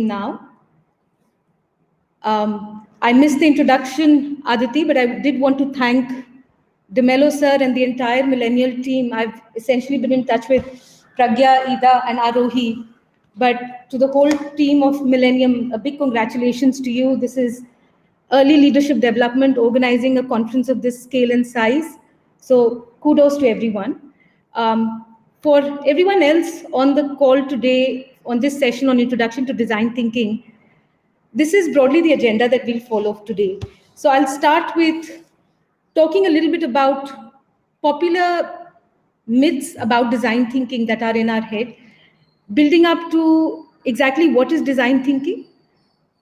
Now. I missed the introduction, Aditi, but I did want to thank DeMello sir and the entire Millennial team. I've essentially been in touch with Pragya, Ida, and Arohi. But to the whole team of Millennium, a big congratulations to you. This is early leadership development, organizing a conference of this scale and size. So kudos to everyone. For everyone else on the call today, on this session on Introduction to Design Thinking, this is broadly the agenda that we'll follow today. So I'll start with talking a little bit about popular myths about design thinking that are in our head, building up to exactly what is design thinking,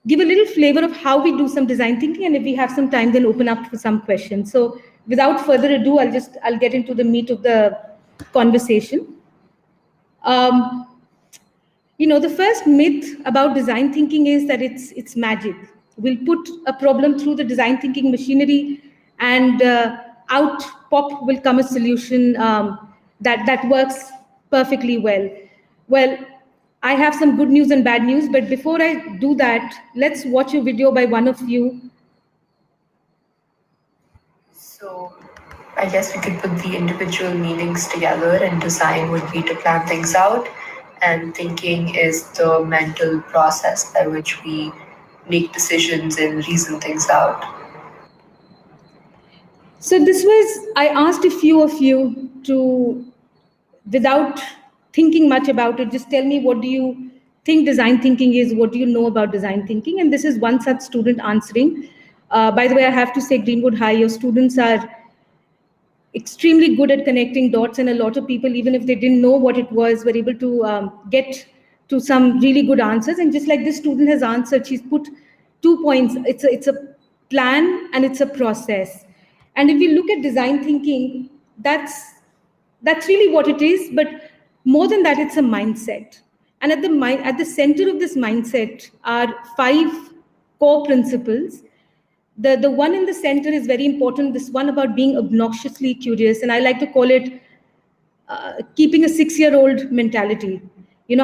give a little flavor of how we do some design thinking, and if we have some time, then open up for some questions. So without further ado, I'll get into the meat of the conversation. The first myth about design thinking is that it's magic. We'll put a problem through the design thinking machinery, and out pop will come a solution that works perfectly well. Well, I have some good news and bad news, but before I do that, let's watch a video by one of you. So I guess we could put the individual meanings together, and design would be to plan things out, and thinking is the mental process by which we make decisions and reason things out. So I asked a few of you to, without thinking much about it, just tell me, what do you think design thinking is? What do you know about design thinking? And this is one such student answering. By the way, I have to say, Greenwood High, your students are extremely good at connecting dots, and a lot of people, even if they didn't know what it was, were able to get to some really good answers. And just like this student has answered, she's put 2 points. It's a plan and it's a process. And if we look at design thinking, that's really what it is. But more than that, it's a mindset. And at the center of this mindset are 5 core principles. The one in the center is very important, this one about being obnoxiously curious, and I like to call it keeping a 6-year-old mentality.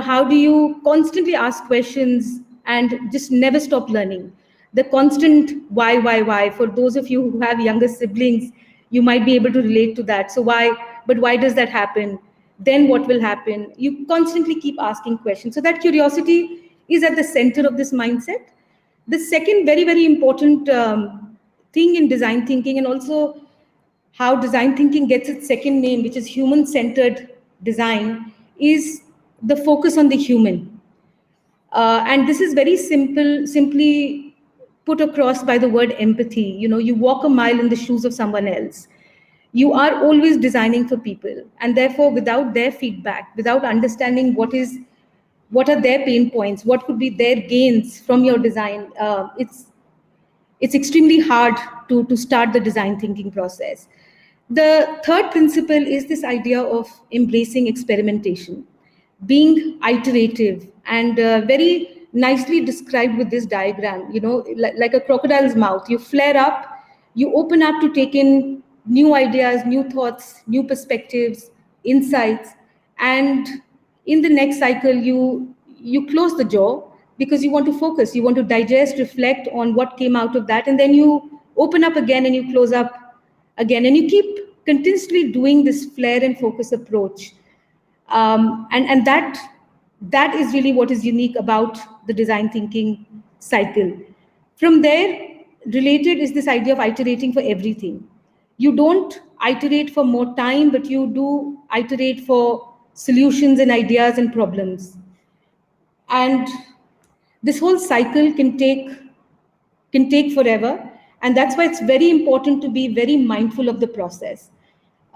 How do you constantly ask questions and just never stop learning? The constant why. For those of you who have younger siblings, you might be able to relate to that. So why does that happen? Then what will happen? You constantly keep asking questions. So that curiosity is at the center of this mindset. The second very, very important thing in design thinking, and also how design thinking gets its second name, which is human-centered design, is the focus on the human. And this is very simply put across by the word empathy. You walk a mile in the shoes of someone else. You are always designing for people, and therefore, without their feedback, without understanding what are their pain points, what could be their gains from your design, it's extremely hard to start the design thinking process. The third principle is this idea of embracing experimentation, being iterative, and very nicely described with this diagram. Like a crocodile's mouth, you flare up, you open up to take in new ideas, new thoughts, new perspectives, insights, and in the next cycle, you close the jaw because you want to focus, you want to digest, reflect on what came out of that, and then you open up again and you close up again, and you keep continuously doing this flare and focus approach. And that is really what is unique about the design thinking cycle. From there, related is this idea of iterating for everything. You don't iterate for more time, but you do iterate for solutions and ideas and problems. And this whole cycle can take forever, and that's why it's very important to be very mindful of the process.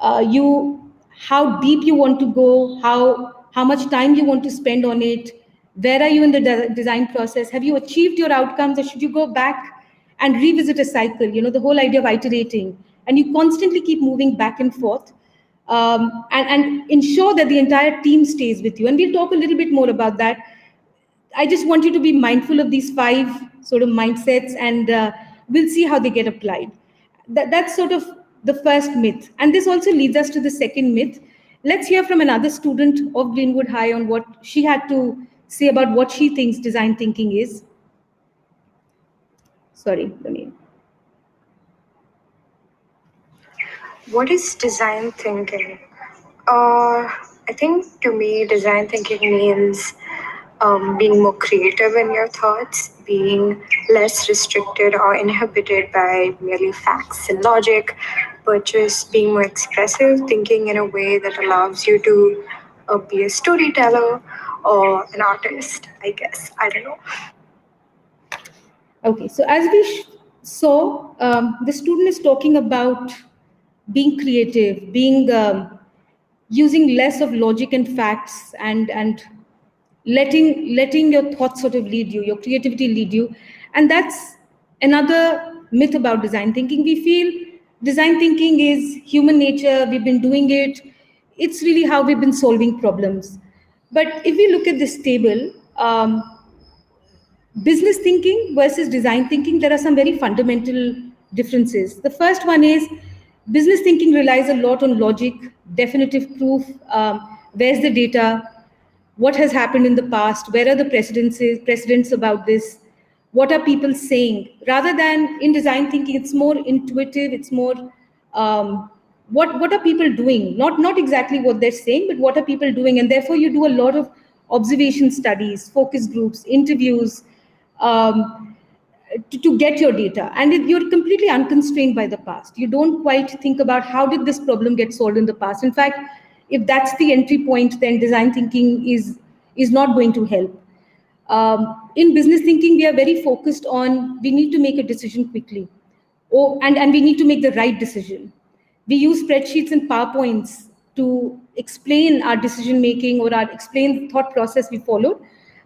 How deep you want to go, how much time you want to spend on it, where are you in the design process, have you achieved your outcomes, or should you go back and revisit a cycle? The whole idea of iterating, and you constantly keep moving back and forth, and ensure that the entire team stays with you. And we'll talk a little bit more about that. I just want you to be mindful of these 5 sort of mindsets, and we'll see how they get applied. That's sort of the first myth. And this also leads us to the second myth. Let's hear from another student of Greenwood High on what she had to say about what she thinks design thinking is. Sorry, let me. What is design thinking? I think to me, design thinking means being more creative in your thoughts, being less restricted or inhibited by merely facts and logic, but just being more expressive, thinking in a way that allows you to be a storyteller or an artist, I guess. I don't know. Okay, so as we saw, the student is talking about being creative, being using less of logic and facts, and letting your thoughts sort of lead you, your creativity lead you, and that's another myth about design thinking. We feel design thinking is human nature. We've been doing it. It's really how we've been solving problems. But if we look at this table, business thinking versus design thinking, there are some very fundamental differences. The first one is business thinking relies a lot on logic, definitive proof, where's the data, what has happened in the past, where are the precedents about this, what are people saying. Rather than in design thinking, it's more intuitive, it's more what are people doing, not exactly what they're saying, but what are people doing. And therefore you do a lot of observation studies, focus groups, interviews, to get your data. And you're completely unconstrained by the past. You don't quite think about how did this problem get solved in the past. In fact, if that's the entry point, then design thinking is not going to help. In business thinking, we are very focused on we need to make a decision quickly, and we need to make the right decision. We use spreadsheets and PowerPoints to explain our decision making or our explain the thought process we followed.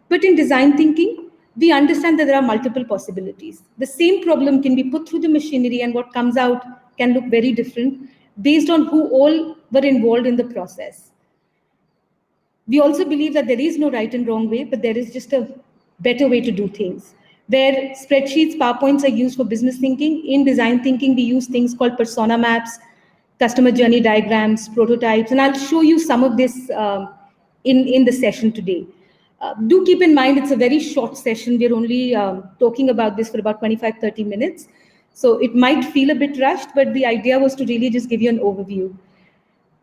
But in design thinking, we understand that there are multiple possibilities. The same problem can be put through the machinery, and what comes out can look very different based on who all were involved in the process. We also believe that there is no right and wrong way, but there is just a better way to do things. Where spreadsheets, PowerPoints are used for business thinking, in design thinking, we use things called persona maps, customer journey diagrams, prototypes, and I'll show you some of this in the session today. Do keep in mind it's a very short session. We're only talking about this for about 25-30 minutes. So it might feel a bit rushed, but the idea was to really just give you an overview.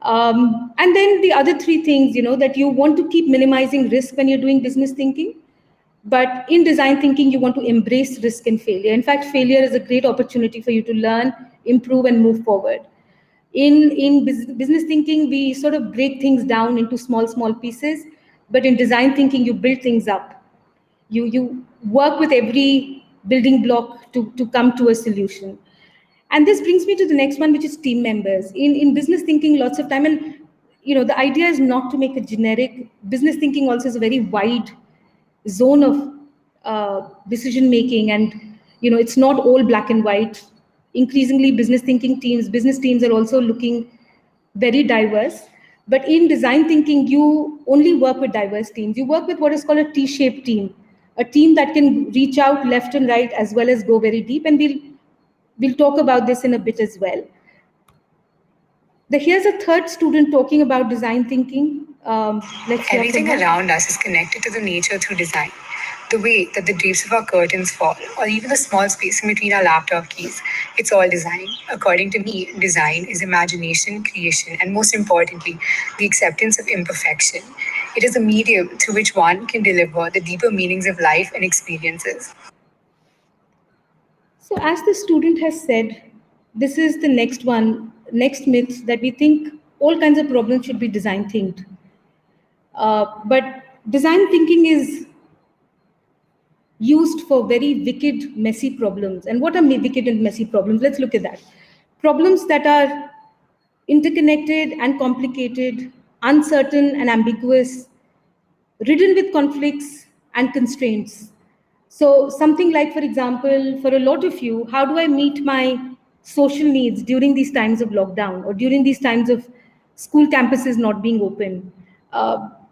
And then the other three things, that you want to keep minimizing risk when you're doing business thinking. But in design thinking, you want to embrace risk and failure. In fact, failure is a great opportunity for you to learn, improve, and move forward. In business thinking, we sort of break things down into small pieces. But in design thinking, you build things up. You work with every building block to come to a solution. And this brings me to the next one, which is team members. In business thinking, lots of time, and the idea is not to make a generic business thinking. Also, is a very wide zone of decision making, and it's not all black and white. Increasingly, business teams are also looking very diverse. But in design thinking, you only work with diverse teams. You work with what is called a T-shaped team, a team that can reach out left and right as well as go very deep. And we'll talk about this in a bit as well. Here's a third student talking about design thinking. Everything around us is connected to the nature through design. The way that the drapes of our curtains fall, or even the small space in between our laptop keys, it's all design. According to me, design is imagination, creation, and most importantly, the acceptance of imperfection. It is a medium through which one can deliver the deeper meanings of life and experiences. So, as the student has said, this is the next myth, that we think all kinds of problems should be design thinked. But design thinking is used for very wicked, messy problems. And what are wicked and messy problems? Let's look at that. Problems that are interconnected and complicated, uncertain and ambiguous, ridden with conflicts and constraints. So something like, for example, for a lot of you, how do I meet my social needs during these times of lockdown, or during these times of school campuses not being open,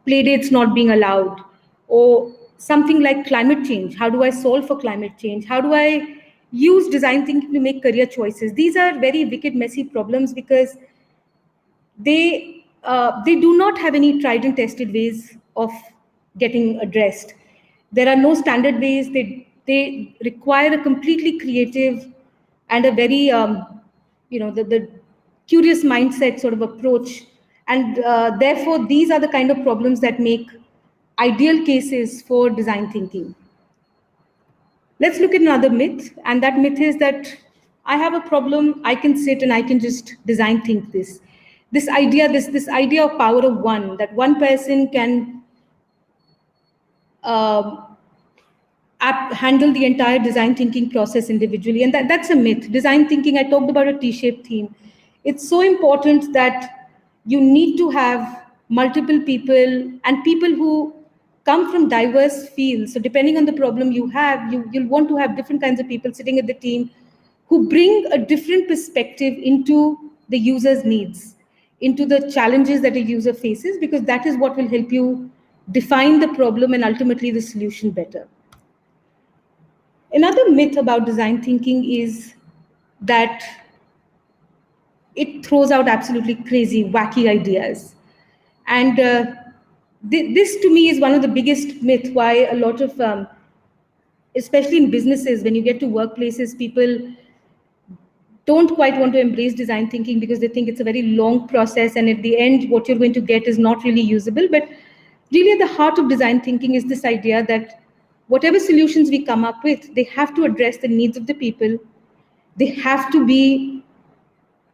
play dates not being allowed, or something like climate change? How do I solve for climate change? How do I use design thinking to make career choices? These are very wicked, messy problems because they do not have any tried and tested ways of getting addressed. There are no standard ways. They require a completely creative and a very, the curious mindset sort of approach. And therefore, these are the kind of problems that make ideal cases for design thinking. Let's look at another myth, and that myth is that I have a problem, I can sit and I can just design think this. This idea of power of one, that one person can handle the entire design thinking process individually, and that's a myth. Design thinking, I talked about a T-shaped theme. It's so important that you need to have multiple people and people who come from diverse fields. So depending on the problem you have, you'll want to have different kinds of people sitting at the team who bring a different perspective into the user's needs, into the challenges that a user faces, because that is what will help you define the problem and ultimately the solution better. Another myth about design thinking is that it throws out absolutely crazy, wacky ideas. And this to me is one of the biggest myths why a lot of, especially in businesses, when you get to workplaces, people don't quite want to embrace design thinking because they think it's a very long process, and at the end, what you're going to get is not really usable. But really at the heart of design thinking is this idea that whatever solutions we come up with, they have to address the needs of the people. They have to be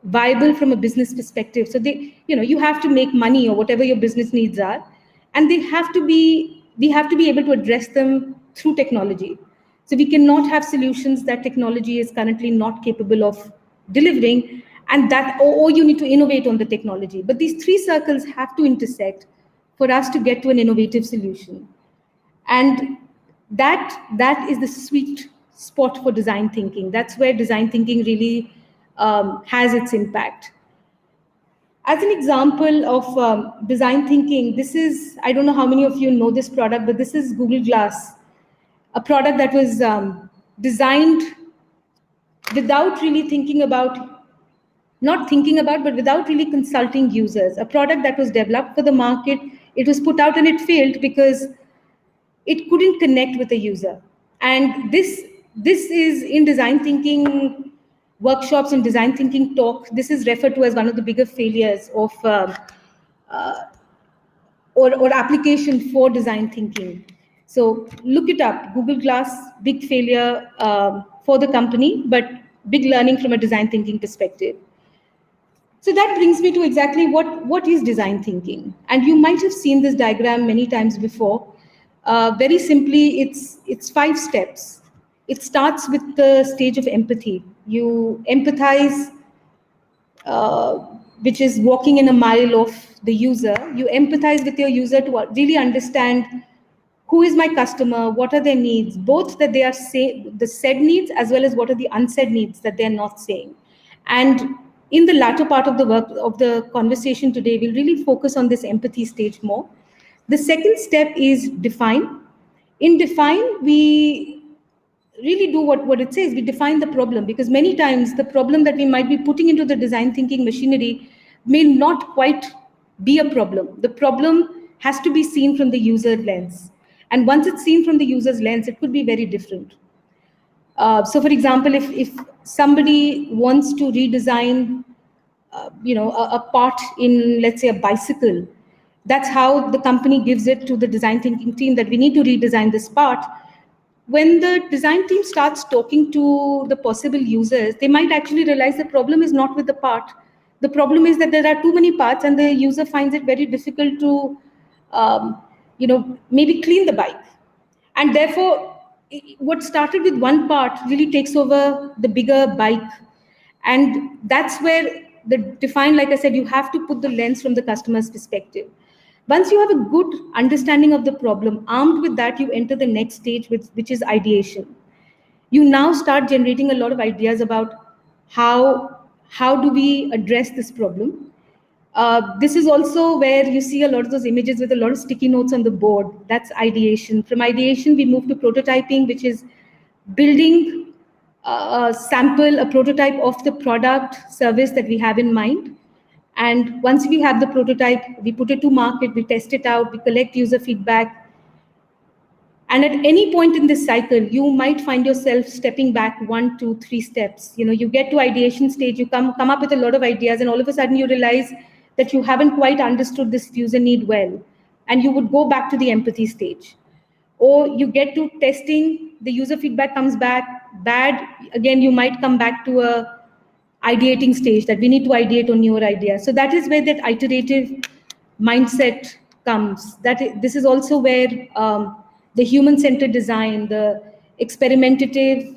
viable from a business perspective. So you have to make money or whatever your business needs are, and we have to be able to address them through technology. So we cannot have solutions that technology is currently not capable of delivering, and that, or you need to innovate on the technology. But these three circles have to intersect for us to get to an innovative solution. And that is the sweet spot for design thinking. That's where design thinking really has its impact. As an example of design thinking, this is, I don't know how many of you know this product, but this is Google Glass, a product that was designed without really but without really consulting users. A product that was developed for the market, it was put out and it failed because it couldn't connect with the user. And this is in design thinking workshops and design thinking talk, this is referred to as one of the bigger failures of or application for design thinking. So look it up, Google Glass, big failure for the company, but big learning from a design thinking perspective. So that brings me to exactly what is design thinking. And you might have seen this diagram many times before. Very simply, it's 5 steps. It starts with the stage of empathy. You empathize, which is walking in a mile of the user. You empathize with your user to really understand who is my customer, what are their needs, both that they are the said needs as well as what are the unsaid needs that they're not saying. And in the latter part of the conversation today, we'll really focus on this empathy stage more. The second step is define. In define, we really do what it says. We define the problem, because many times the problem that we might be putting into the design thinking machinery may not quite be a problem. The problem has to be seen from the user lens. And once it's seen from the user's lens, it could be very different. So for example, if somebody wants to redesign a part in, let's say, a bicycle, that's how the company gives it to the design thinking team, that we need to redesign this part. When the design team starts talking to the possible users, they might actually realize the problem is not with the part. The problem is that there are too many parts and the user finds it very difficult to maybe clean the bike. And therefore, what started with one part really takes over the bigger bike. And that's where the define, like I said, you have to put the lens from the customer's perspective. Once you have a good understanding of the problem, armed with that, you enter the next stage, which is ideation. You now start generating a lot of ideas about how do we address this problem. This is also where you see a lot of those images with a lot of sticky notes on the board. That's ideation. From ideation, we move to prototyping, which is building a sample, a prototype of the product, service that we have in mind. And once we have the prototype, we put it to market, we test it out, we collect user feedback, And at any point in this cycle, you might find yourself stepping back 1, 2, 3 steps. You get to ideation stage, you come up with a lot of ideas, and all of a sudden you realize that you haven't quite understood this user need well, and you would go back to the empathy stage. Or you get to testing, the user feedback comes back bad, again you might come back to a ideating stage, that we need to ideate on newer ideas. So that is where that iterative mindset comes. This is also where the human-centered design, the experimentative,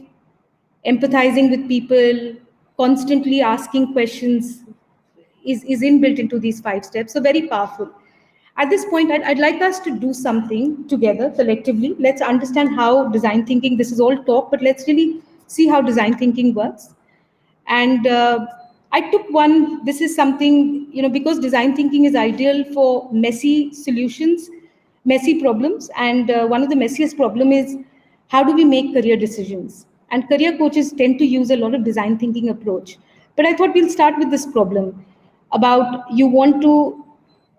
empathizing with people, constantly asking questions is inbuilt into these 5 steps. So very powerful. At this point, I'd like us to do something together collectively. Let's understand how design thinking, this is all talk, but let's really see how design thinking works. And I took one, this is something, because design thinking is ideal for messy solutions, messy problems. And one of the messiest problem is, how do we make career decisions? And career coaches tend to use a lot of design thinking approach. But I thought we'll start with this problem about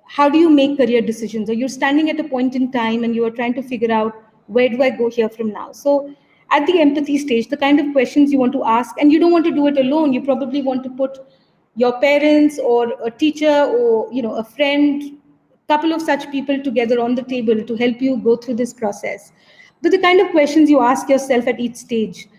how do you make career decisions? Or you're standing at a point in time and you are trying to figure out, where do I go here from now? So at the empathy stage, the kind of questions you want to ask, and you don't want to do it alone, you probably want to put your parents or a teacher or a friend, couple of such people together on the table to help you go through this process. But the kind of questions you ask yourself at each stage.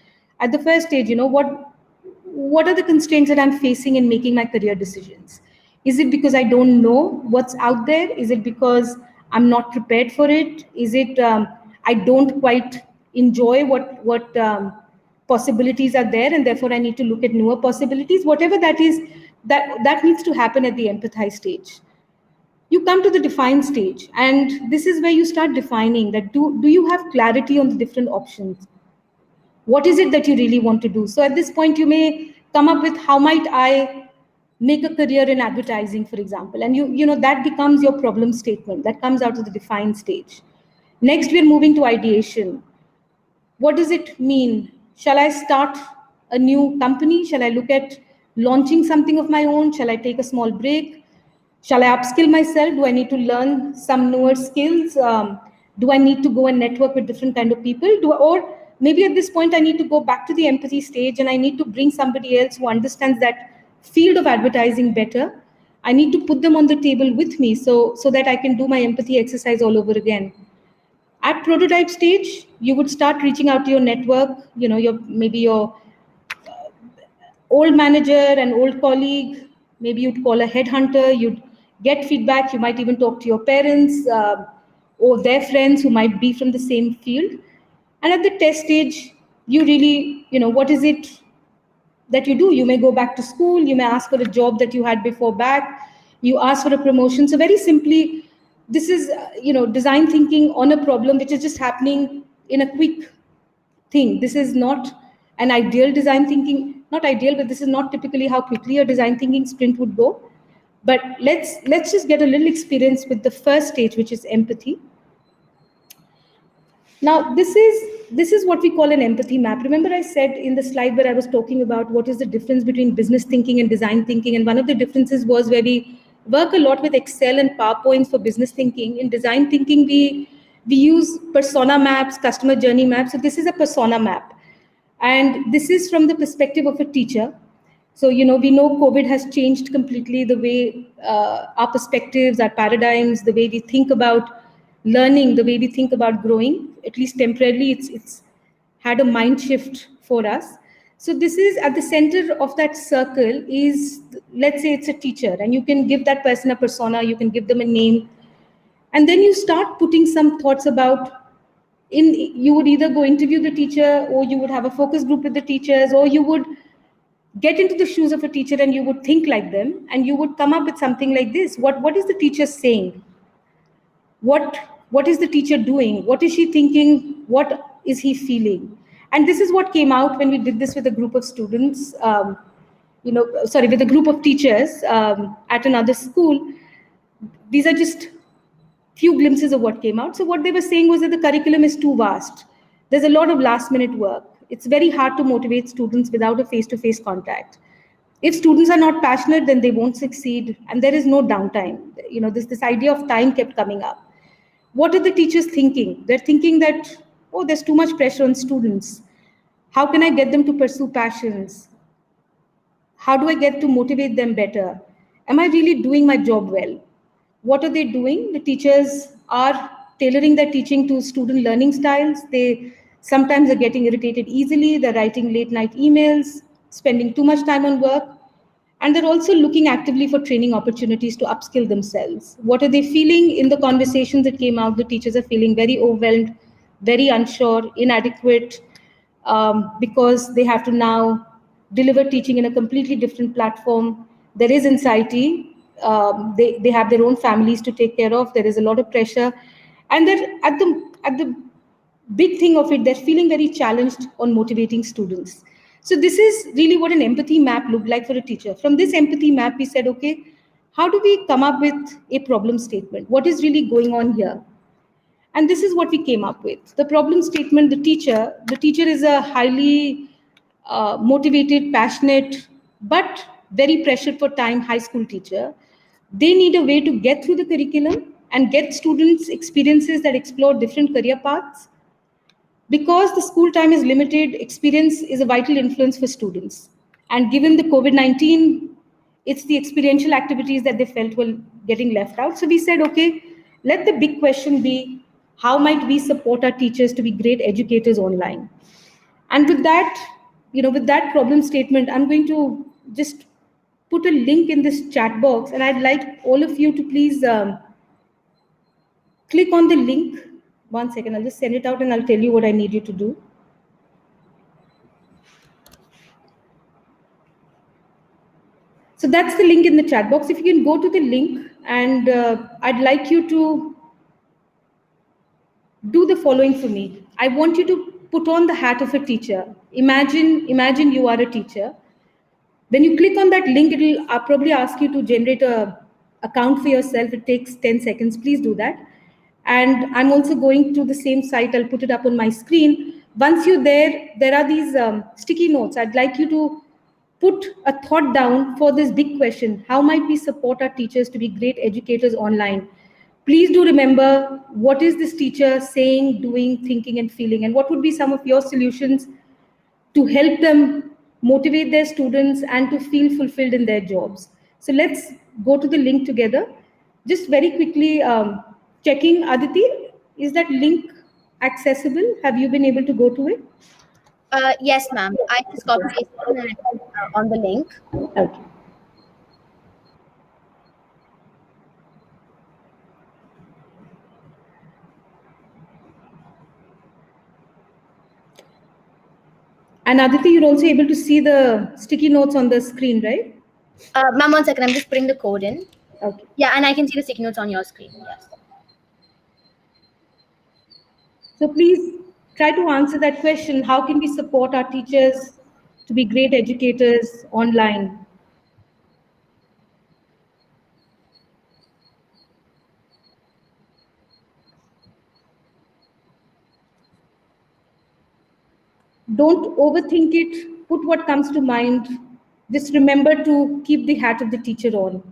At the first stage, what are the constraints that I'm facing in making my career decisions? Is it because I don't know what's out there? Is it because I'm not prepared for it? Is it I don't quite enjoy what possibilities are there, and therefore I need to look at newer possibilities? Whatever that is, that needs to happen at the empathize stage. You come to the define stage, and this is where you start defining that do you have clarity on the different options? What is it that you really want to do? So at this point, you may come up with, how might I make a career in advertising, for example? And that becomes your problem statement. That comes out of the define stage. Next, we're moving to ideation. What does it mean? Shall I start a new company? Shall I look at launching something of my own? Shall I take a small break? Shall I upskill myself? Do I need to learn some newer skills? Do I need to go and network with different kind of people? Or maybe at this point, I need to go back to the empathy stage and I need to bring somebody else who understands that field of advertising better. I need to put them on the table with me so that I can do my empathy exercise all over again. At prototype stage, you would start reaching out to your network, maybe your old manager and old colleague, maybe you'd call a headhunter, you'd get feedback, you might even talk to your parents or their friends who might be from the same field. And at the test stage, you really, what is it that you do? You may go back to school, you may ask for a job that you had before back, you ask for a promotion. So very simply, this is, design thinking on a problem which is just happening in a quick thing. This is not an ideal design thinking, not ideal, but this is not typically how quickly a design thinking sprint would go. But let's just get a little experience with the first stage, which is empathy. Now, this is what we call an empathy map. Remember I said in the slide where I was talking about what is the difference between business thinking and design thinking, and one of the differences was where we work a lot with Excel and PowerPoints for business thinking. In design thinking, we use persona maps, customer journey maps. So this is a persona map. And this is from the perspective of a teacher. So, we know COVID has changed completely the way our perspectives, our paradigms, the way we think about learning, the way we think about growing, at least temporarily, it's had a mind shift for us. So this is at the center of that circle is, let's say it's a teacher, and you can give that person a persona, you can give them a name, and then you start putting some thoughts about, you would either go interview the teacher, or you would have a focus group with the teachers, or you would get into the shoes of a teacher and you would think like them, and you would come up with something like this. What is the teacher saying? What is the teacher doing? What is she thinking? What is he feeling? And this is what came out when we did this with a group of students, with a group of teachers at another school. These are just few glimpses of what came out. So what they were saying was that the curriculum is too vast. There's a lot of last minute work. It's very hard to motivate students without a face-to-face contact. If students are not passionate, then they won't succeed, and there is no downtime. This idea of time kept coming up. What are the teachers thinking? They're thinking that oh, there's too much pressure on students. How can I get them to pursue passions? How do I get to motivate them better? Am I really doing my job well? What are they doing? The teachers are tailoring their teaching to student learning styles. They sometimes are getting irritated easily. They're writing late night emails, spending too much time on work. And they're also looking actively for training opportunities to upskill themselves. What are they feeling in the conversations that came out? The teachers are feeling very overwhelmed, very unsure, inadequate, because they have to now deliver teaching in a completely different platform. There is anxiety. They have their own families to take care of. There is a lot of pressure. And they're at the big thing of it, they're feeling very challenged on motivating students. So this is really what an empathy map looked like for a teacher. From this empathy map, we said, okay, how do we come up with a problem statement? What is really going on here? And this is what we came up with. The problem statement, the teacher is a highly motivated, passionate, but very pressured for time high school teacher. They need a way to get through the curriculum and get students experiences that explore different career paths. Because the school time is limited, experience is a vital influence for students. And given the COVID-19, it's the experiential activities that they felt were getting left out. So we said, okay, let the big question be, how might we support our teachers to be great educators online? And with that problem statement, I'm going to just put a link in this chat box, and I'd like all of you to please click on the link. One second, I'll just send it out and I'll tell you what I need you to do. So that's the link in the chat box. If you can go to the link, and I'd like you to do the following for me. I want you to put on the hat of a teacher. Imagine you are a teacher. When you click on that link, it'll probably ask you to generate a account for yourself. It takes 10 seconds. Please do that. And I'm also going to the same site. I'll put it up on my screen. Once you're there are these sticky notes. I'd like you to put a thought down for this big question. How might we support our teachers to be great educators online? Please do remember, what is this teacher saying, doing, thinking, and feeling? And what would be some of your solutions to help them motivate their students and to feel fulfilled in their jobs? So let's go to the link together. Just very quickly checking, Aditi, is that link accessible? Have you been able to go to it? Yes, ma'am. I just copy pasted on the link. Okay. And Aditi, you're also able to see the sticky notes on the screen, right? Ma'am, 1 second. I'm just putting the code in. Okay. Yeah, and I can see the sticky notes on your screen. Yes. So please try to answer that question. How can we support our teachers to be great educators online? Don't overthink it. Put what comes to mind. Just remember to keep the hat of the teacher on.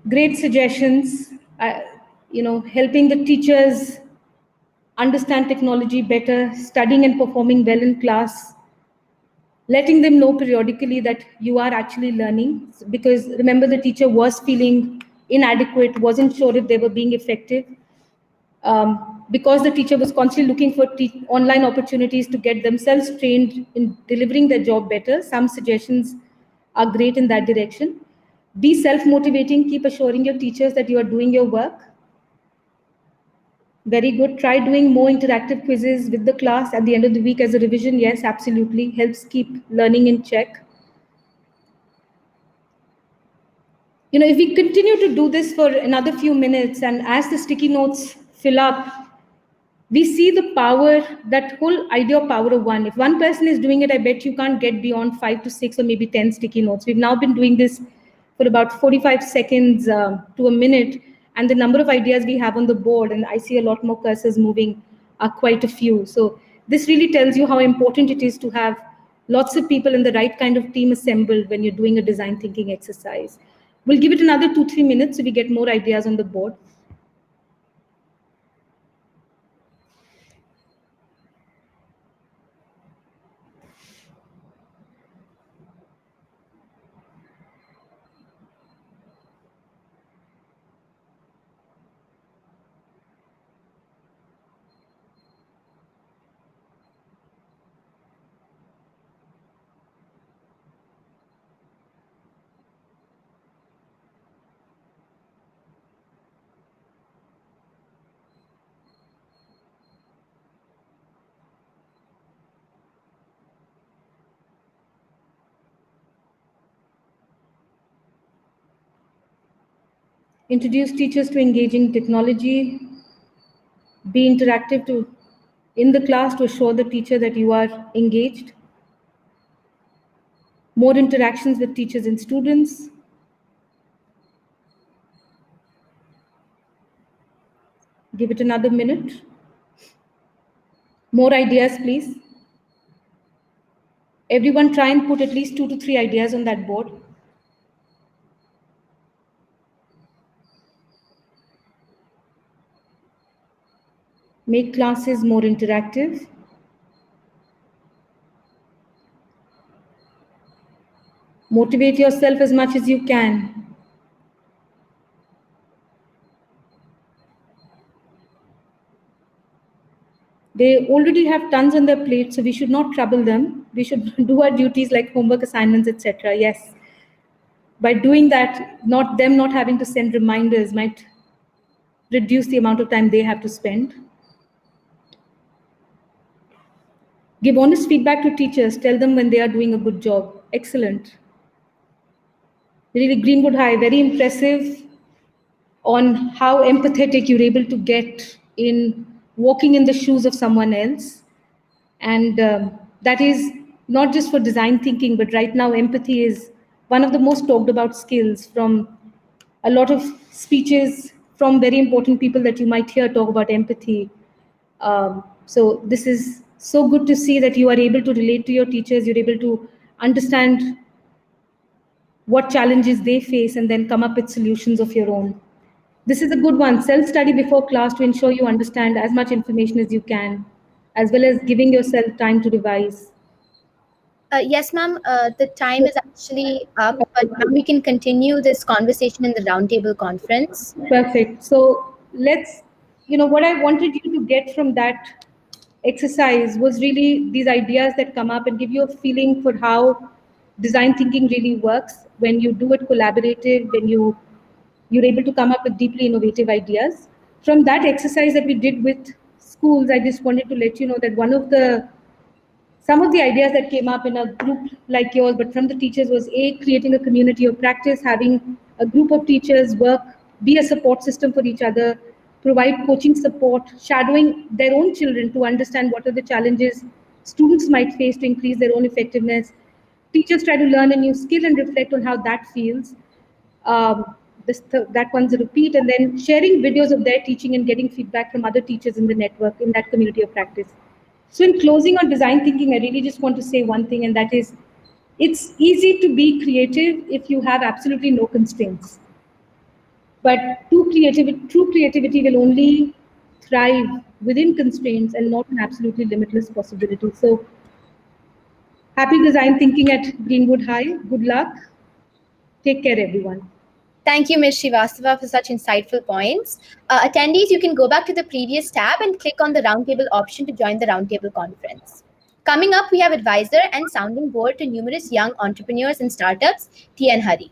Great suggestions, helping the teachers understand technology better, studying and performing well in class, letting them know periodically that you are actually learning. Because remember, the teacher was feeling inadequate, wasn't sure if they were being effective. Because the teacher was constantly looking for online opportunities to get themselves trained in delivering their job better, some suggestions are great in that direction. Be self-motivating, keep assuring your teachers that you are doing your work. Very good. Try doing more interactive quizzes with the class at the end of the week as a revision. Yes, absolutely. Helps keep learning in check. If we continue to do this for another few minutes and as the sticky notes fill up, we see the power, that whole idea of power of one. If one person is doing it, I bet you can't get beyond 5 to 6 or maybe 10 sticky notes. We've now been doing this for about 45 seconds to a minute, and the number of ideas we have on the board, and I see a lot more cursors moving, are quite a few. So this really tells you how important it is to have lots of people and the right kind of team assembled when you're doing a design thinking exercise. We'll give it another 2-3 minutes so we get more ideas on the board. Introduce teachers to engaging technology. Be interactive in the class to assure the teacher that you are engaged. More interactions with teachers and students. Give it another minute. More ideas, please. Everyone try and put at least 2 to 3 ideas on that board. Make classes more interactive. Motivate yourself as much as you can. They already have tons on their plate, so we should not trouble them. We should do our duties like homework assignments, etc. Yes. By doing that, not having to send reminders might reduce the amount of time they have to spend. Give honest feedback to teachers. Tell them when they are doing a good job. Excellent. Really, Greenwood High, very impressive on how empathetic you're able to get in walking in the shoes of someone else. And that is not just for design thinking, but right now empathy is one of the most talked about skills. From a lot of speeches from very important people that you might hear talk about empathy. So this is so good to see that you are able to relate to your teachers, you're able to understand what challenges they face and then come up with solutions of your own. This is a good one. Self-study before class to ensure you understand as much information as you can, as well as giving yourself time to revise. Yes, ma'am. The time is actually up, but ma'am, we can continue this conversation in the roundtable conference. Perfect. So let's, what I wanted you to get from that exercise was really these ideas that come up and give you a feeling for how design thinking really works when you do it collaborative, when you're able to come up with deeply innovative ideas. From that exercise that we did with schools, I just wanted to let you know that some of the ideas that came up in a group like yours, but from the teachers, was creating a community of practice, having a group of teachers work, be a support system for each other, provide coaching support, shadowing their own children to understand what are the challenges students might face to increase their own effectiveness. Teachers try to learn a new skill and reflect on how that feels. That one's a repeat, and then sharing videos of their teaching and getting feedback from other teachers in the network in that community of practice. So in closing on design thinking, I really just want to say one thing, and that is, it's easy to be creative if you have absolutely no constraints. But true creativity will only thrive within constraints and not an absolutely limitless possibility. So happy design thinking at Greenwood High. Good luck. Take care, everyone. Thank you, Ms. Srivastava, for such insightful points. Attendees, you can go back to the previous tab and click on the roundtable option to join the roundtable conference. Coming up, we have advisor and sounding board to numerous young entrepreneurs and startups, T.N. Hari.